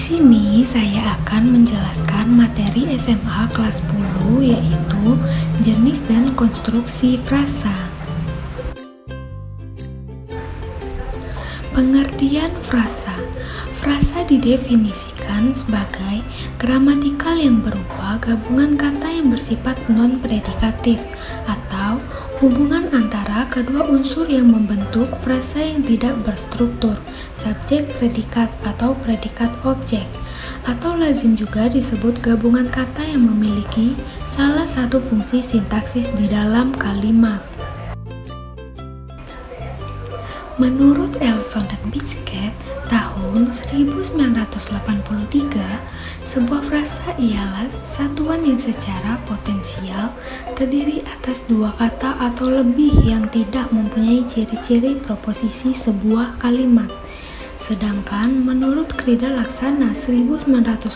sini saya akan menjelaskan materi SMA kelas 10 yaitu jenis dan konstruksi frasa. Pengertian frasa. Frasa didefinisikan sebagai gramatikal yang berupa gabungan kata yang bersifat non-predikatif atau hubungan antara kedua unsur yang membentuk frasa yang tidak berstruktur, subjek predikat atau predikat objek, atau lazim juga disebut gabungan kata yang memiliki salah satu fungsi sintaksis di dalam kalimat. Menurut Elson dan Bichket, tahun 1983, sebuah frasa ialah satuan yang secara potensial terdiri atas dua kata atau lebih yang tidak mempunyai ciri-ciri proposisi sebuah kalimat. Sedangkan menurut Krida Laksana 1984,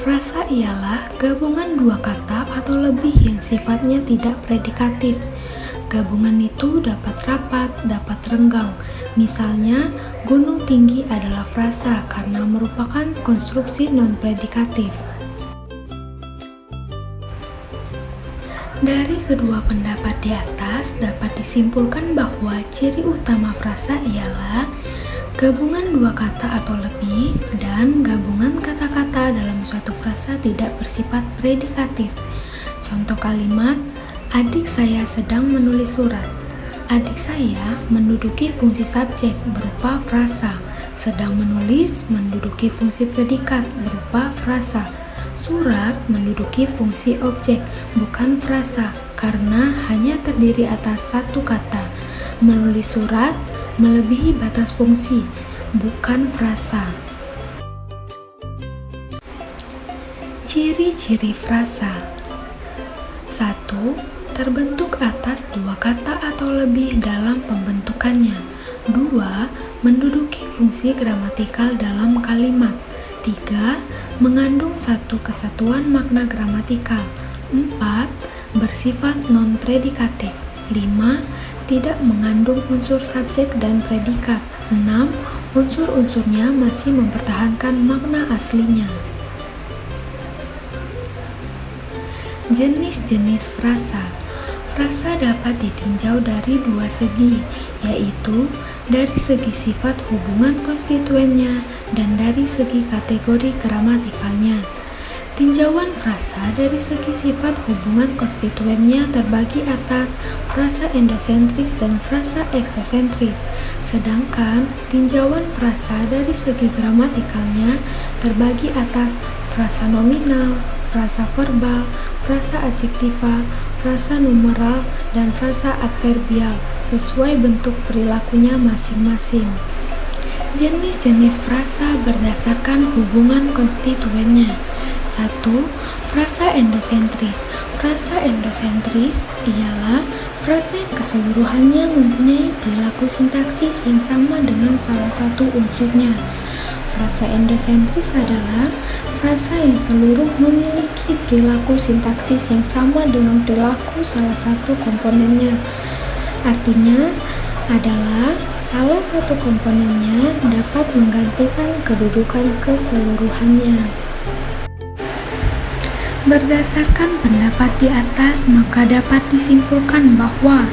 frasa ialah gabungan dua kata atau lebih yang sifatnya tidak predikatif. Gabungan itu dapat rapat, dapat renggang. Misalnya, gunung tinggi adalah frasa karena merupakan konstruksi non-predikatif. Dari kedua pendapat di atas dapat disimpulkan bahwa ciri utama frasa ialah gabungan dua kata atau lebih dan gabungan kata-kata dalam suatu frasa tidak bersifat predikatif. Contoh kalimat, adik saya sedang menulis surat. Adik saya menduduki fungsi subjek berupa frasa, sedang menulis menduduki fungsi predikat berupa frasa. Surat menduduki fungsi objek, bukan frasa, karena hanya terdiri atas satu kata. Menulis surat melebihi batas fungsi, bukan frasa. Ciri-ciri frasa. 1. Terbentuk atas dua kata atau lebih dalam pembentukannya. 2. Menduduki fungsi gramatikal dalam kalimat. 3. Mengandung satu kesatuan makna gramatikal. 4. Bersifat non-predikatif. 5. Tidak mengandung unsur subjek dan predikat. 6. Unsur-unsurnya masih mempertahankan makna aslinya. Jenis-jenis frasa. Frasa dapat ditinjau dari dua segi, yaitu dari segi sifat hubungan konstituennya dan dari segi kategori gramatikalnya. Tinjauan frasa dari segi sifat hubungan konstituennya terbagi atas frasa endosentris dan frasa eksosentris, sedangkan tinjauan frasa dari segi gramatikalnya terbagi atas frasa nominal, frasa verbal, frasa adjektiva, frasa numeral, dan frasa adverbial sesuai bentuk perilakunya masing-masing. Jenis-jenis frasa berdasarkan hubungan konstituennya. 1. Frasa endosentris. Frasa endosentris ialah frasa yang keseluruhannya mempunyai perilaku sintaksis yang sama dengan salah satu unsurnya. Frasa endosentris adalah frasa yang seluruh memiliki perilaku sintaksis yang sama dengan perilaku salah satu komponennya. Artinya adalah salah satu komponennya dapat menggantikan kedudukan keseluruhannya. Berdasarkan pendapat di atas, maka dapat disimpulkan bahwa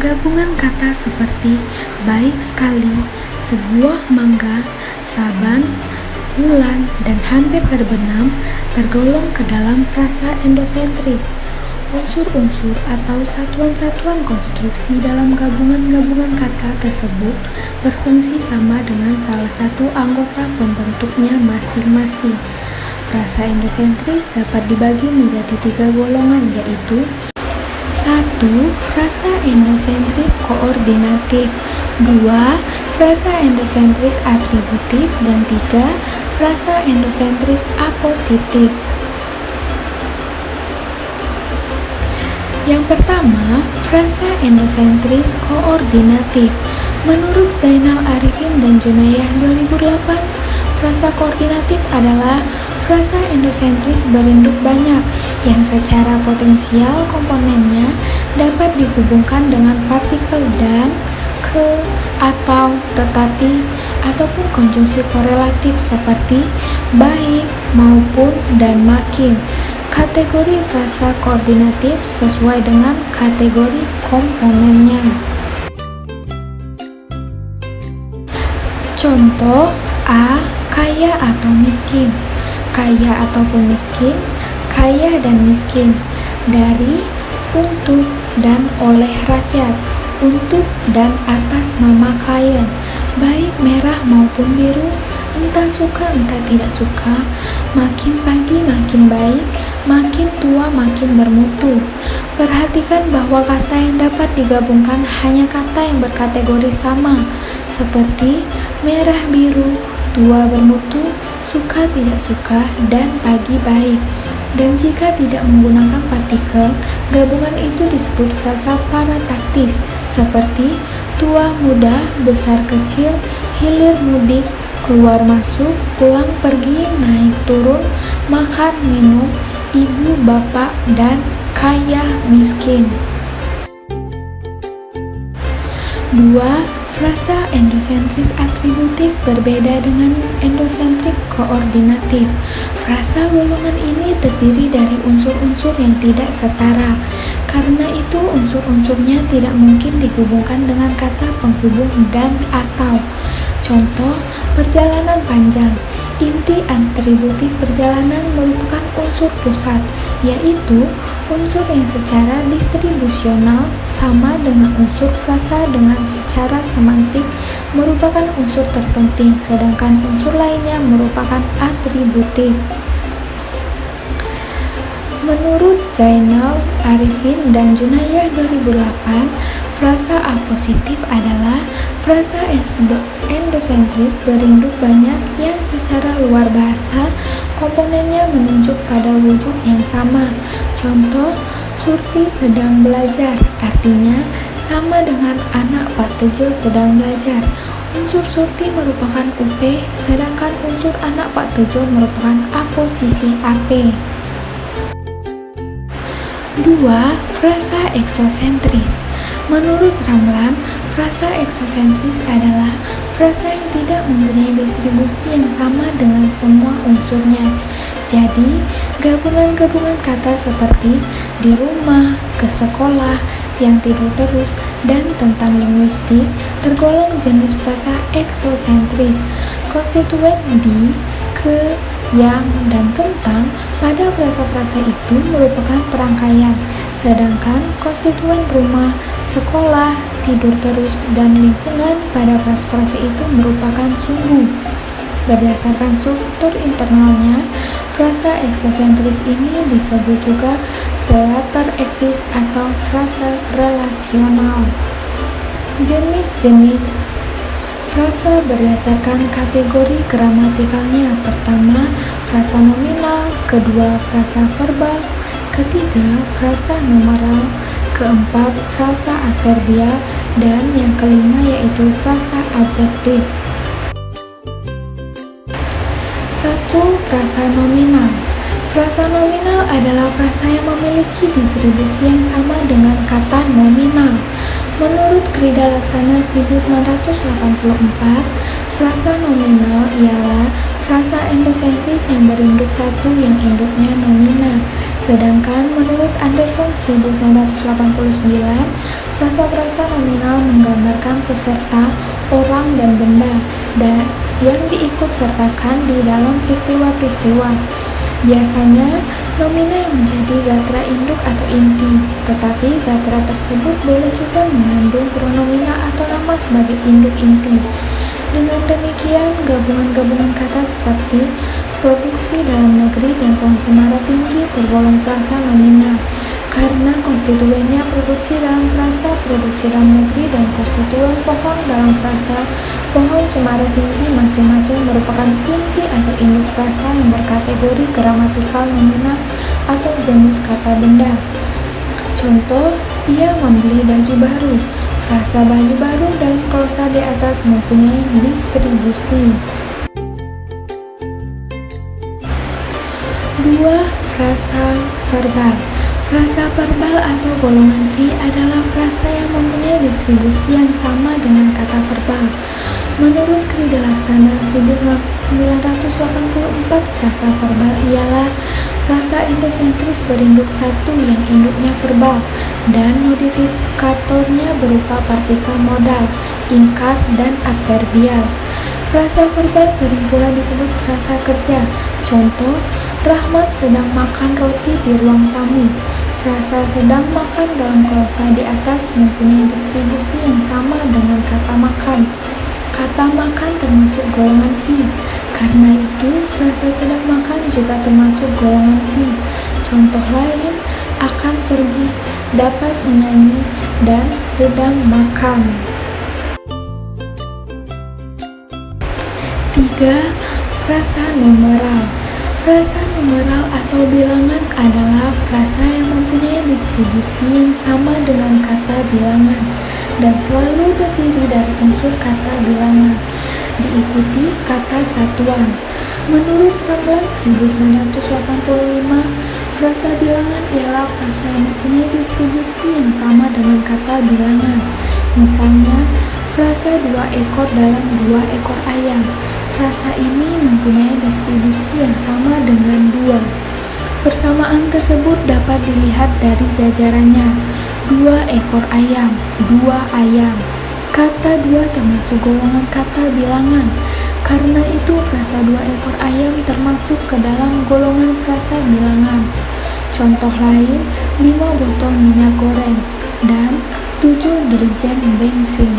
gabungan kata seperti baik sekali, sebuah mangga, saban, bulan, dan hampir terbenam tergolong ke dalam frasa endosentris. Unsur-unsur atau satuan-satuan konstruksi dalam gabungan-gabungan kata tersebut berfungsi sama dengan salah satu anggota pembentuknya masing-masing. Frasa endosentris dapat dibagi menjadi 3 golongan, yaitu 1. Frasa endosentris koordinatif, 2. Frasa endosentris atributif, dan 3. Frasa endosentris apositif. Yang pertama, frasa endosentris koordinatif. Menurut Zainal Arifin dan Junayah 2008, frasa koordinatif adalah frasa endosentris berinduk banyak yang secara potensial komponennya dapat dihubungkan dengan partikel dan, ke, atau, tetapi ataupun konjungsi korelatif seperti baik, maupun, dan makin. Kategori frasa koordinatif sesuai dengan kategori komponennya. Contoh A. Kaya atau miskin. Kaya ataupun miskin, kaya dan miskin. Dari, untuk, dan oleh rakyat. Untuk dan atas nama klien. Baik merah maupun biru, entah suka entah tidak suka. Makin pagi makin baik, makin tua makin bermutu. Perhatikan bahwa kata yang dapat digabungkan hanya kata yang berkategori sama, seperti merah biru, tua bermutu, suka tidak suka, dan pagi baik. Dan jika tidak menggunakan partikel, gabungan itu disebut frasa parataktis, seperti tua muda, besar kecil, hilir mudik, keluar masuk, pulang pergi, naik turun, makan minum, ibu bapak, dan kaya miskin. 2. Frasa endosentris atributif berbeda dengan endosentrik koordinatif. Frasa golongan ini terdiri dari unsur-unsur yang tidak setara. Karena itu unsur-unsurnya tidak mungkin dihubungkan dengan kata penghubung dan atau. Contoh, perjalanan panjang. Inti atributif perjalanan merupakan unsur pusat, yaitu unsur yang secara distribusional sama dengan unsur frasa dengan secara semantik merupakan unsur terpenting, sedangkan unsur lainnya merupakan atributif. Menurut Zainal Arifin dan Junayah 2008, frasa apositif adalah frasa endosentris berinduk banyak yang secara luar bahasa komponennya menunjuk pada wujud yang sama. Contoh, Surti sedang belajar, artinya sama dengan anak Pak Tejo sedang belajar. Unsur Surti merupakan UP, sedangkan unsur anak Pak Tejo merupakan aposisi AP. 2. Frasa eksosentris. Menurut Ramlan, frasa eksosentris adalah frasa yang tidak mempunyai distribusi yang sama dengan semua unsurnya. Jadi, gabungan-gabungan kata seperti di rumah, ke sekolah, yang tidur terus, dan tentang linguistik tergolong jenis frasa eksosentris. Konstituen di, ke, yang, dan tentang pada frasa-frasa itu merupakan perangkaian, sedangkan konstituen rumah, sekolah, tidur terus, dan lingkungan pada frasa-frasa itu merupakan sumbu. Berdasarkan struktur internalnya, frasa eksosentris ini disebut juga relator eksis atau frasa relasional. Jenis-jenis frasa berdasarkan kategori gramatikalnya. Pertama, frasa nominal. Kedua, frasa verbal. Ketiga, frasa numeral. Keempat, frasa adverbial. Dan yang kelima yaitu frasa adjektif. 1. Frasa nominal. Frasa nominal adalah frasa yang memiliki distribusi yang sama dengan kata nominal. Menurut Krida Laksana 1984, frasa nominal ialah frasa endosentris yang berinduk satu yang induknya nomina. Sedangkan menurut Anderson 1989, frasa-frasa nominal menggambarkan peserta, orang, dan benda yang diikut sertakan di dalam peristiwa-peristiwa. Biasanya, nomina yang menjadi gatra induk atau inti, tetapi gatra tersebut boleh juga mengandung pronomina atau nama sebagai induk inti. Dengan demikian, gabungan-gabungan kata seperti produksi dalam negeri dan pohon cemara tinggi tergolong frasa nomina, karena konstituennya produksi dalam frasa produksi dalam negeri dan konstituen pohon dalam frasa pohon cemara tinggi masing-masing merupakan inti atau induk frasa yang berkategori gramatikal nomina atau jenis kata benda. Contoh, ia membeli baju baru. Frasa baju baru dalam klausa di atas mempunyai distribusi. 2. Frasa verbal. Frasa verbal atau golongan V adalah frasa yang mempunyai distribusi yang sama dengan kata verbal. Menurut Krida Laksana 1984, frasa verbal ialah frasa endosentris berinduk satu yang induknya verbal dan modifikatornya berupa partikel modal, ingkar, dan adverbial. Frasa verbal sering pula disebut frasa kerja. Contoh, Rahmat sedang makan roti di ruang tamu. Frasa sedang makan dalam klausa di atas mempunyai distribusi yang sama dengan kata makan. Kata makan termasuk golongan V. Karena itu, frasa sedang makan juga termasuk golongan V. Contoh lain, akan pergi, dapat menyanyi, dan sedang makan. 3. Frasa numeral. Frasa numeral atau bilangan adalah frasa yang mempunyai distribusi yang sama dengan kata bilangan dan selalu terdiri dari unsur kata bilangan, diikuti kata satuan. Menurut Ramlan 1985, frasa bilangan ialah frasa yang mempunyai distribusi yang sama dengan kata bilangan. Misalnya, frasa 2 ekor dalam 2 ekor ayam. Frasa ini mempunyai distribusi yang sama dengan 2. Persamaan tersebut dapat dilihat dari jajarannya. 2 ekor ayam, 2 ayam. Kata 2 termasuk golongan kata bilangan. Karena itu frasa 2 ekor ayam termasuk ke dalam golongan frasa bilangan. Contoh lain, 5 botol minyak goreng dan 7 derigen bensin.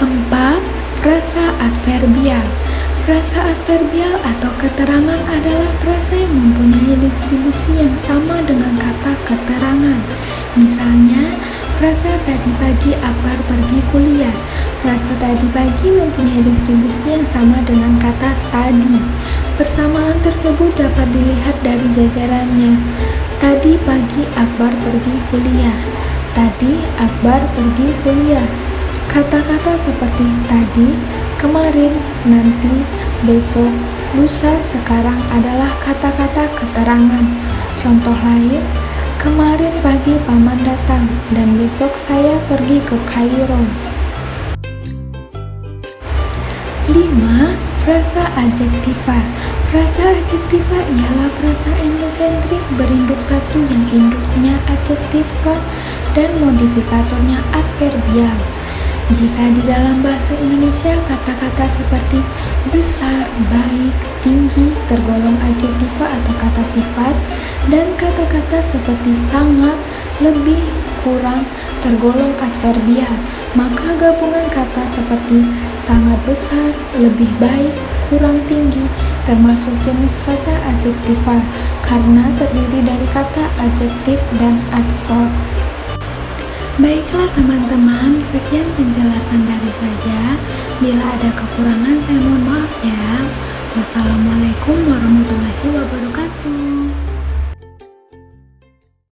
4. Frasa adverbial. Frasa adverbial atau keterangan adalah frasa yang mempunyai distribusi yang sama dengan kata keterangan. Misalnya, frasa tadi pagi Akbar pergi kuliah. Frasa tadi pagi mempunyai distribusi yang sama dengan kata tadi. Persamaan tersebut dapat dilihat dari jajarannya. Tadi pagi Akbar pergi kuliah. Tadi Akbar pergi kuliah. Kata-kata seperti tadi, kemarin, nanti, besok, lusa, sekarang adalah kata-kata keterangan. Contoh lain, kemarin pagi paman datang dan besok saya pergi ke Kairo. 5. Frasa adjektiva. Frasa adjektiva ialah frasa endosentris berinduk satu yang induknya adjektiva dan modifikatornya adverbial. Jika di dalam bahasa Indonesia kata-kata seperti besar, baik, tinggi tergolong adjektiva atau kata sifat, dan kata-kata seperti sangat, lebih, kurang tergolong adverbial, maka gabungan kata seperti sangat besar, lebih baik, kurang tinggi termasuk jenis frasa adjektiva karena terdiri dari kata adjektif dan adverb. Baiklah teman-teman, sekian penjelasan dari saya. Bila ada kekurangan saya mohon maaf ya. Wassalamualaikum warahmatullahi wabarakatuh.